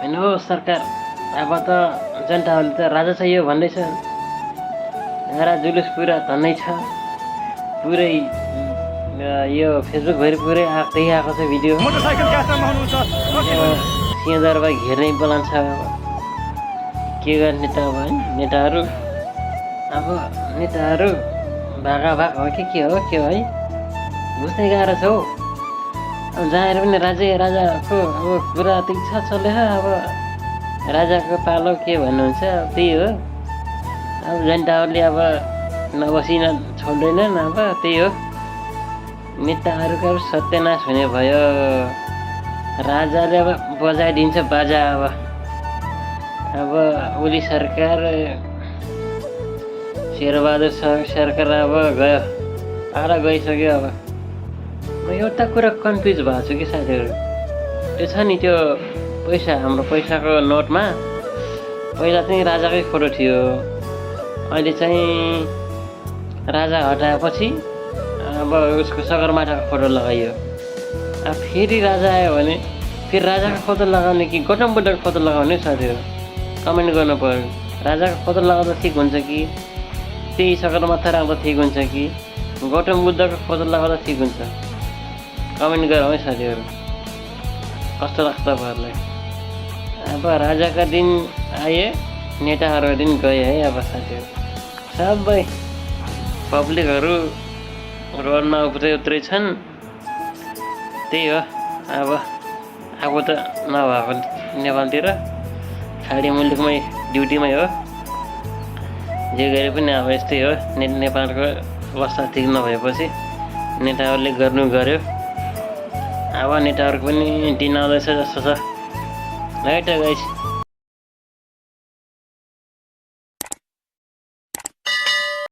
होइन हो सरकार, अब त जनताहरूले त राजा चाहियो भन्दैछ। नारा जुलुस पुरा धन्नै छ, पुरै यो फेसबुकभरि पुरै त्यही आएको छ भिडियो। सिंहदरबार घेर्नै बोलान छ। के गर्ने त अब नेताहरू, अब नेताहरू भागाभाग हो कि के हो है, बुझ्नै गाह्रो छ हौ। अब जहाँ पनि राजाको अब कुरा ठिक छ चल्यो। अब राजाको पालो के भन्नुहुन्छ त्यही हो। अब जनताहरूले अब नबसिन छोड्दैनन्। अब त्यही हो, नेताहरूको अब सत्यानाश हुने भयो। राजाले अब बजाइदिन्छ बाजा। अब ओली सरकार, शेरबहादुर सरकार अब गयो, आएर गइसक्यो। अब म एउटा कुरा कन्फ्युज भएको छु कि साथीहरू, त्यो छ नि त्यो पैसा, हाम्रो पैसाको नोटमा पहिला चाहिँ राजाकै फोटो थियो, अहिले चाहिँ राजा हटाएपछि अब उसको सगरमाथाको फोटो लगाइयो। अब फेरि राजा आयो भने फेरि राजाको फोटो लगाउने कि गौतम बुद्धको फोटो लगाउने साथीहरू कमेन्ट गर्नु पर्यो। राजाको फोटो लगाउँदा ठिक हुन्छ कि त्यही सगरमाथा राख्दा ठिक हुन्छ कि गौतम बुद्धको फोटो लगाउँदा ठिक हुन्छ? कमेन्ट गरौँ है साथीहरू, कस्तो लाग्छ तपाईँहरूलाई? अब राजाका दिन आए, नेताहरूको दिन गए है। अब साथीहरू सबै पब्लिकहरू रोडमा उत्रै छन्। त्यही हो, अब आएको त नभएको नेपालतिर खाडी मुलुकमै ड्युटीमै हो। जे गरे पनि अब यस्तै हो। नेपालको अवस्था ठिक नभएपछि नेताहरूले गर्नु गर्यो। अब नेताहरूको पनि दिन आउँदैछ जस्तो छ है त गाइस।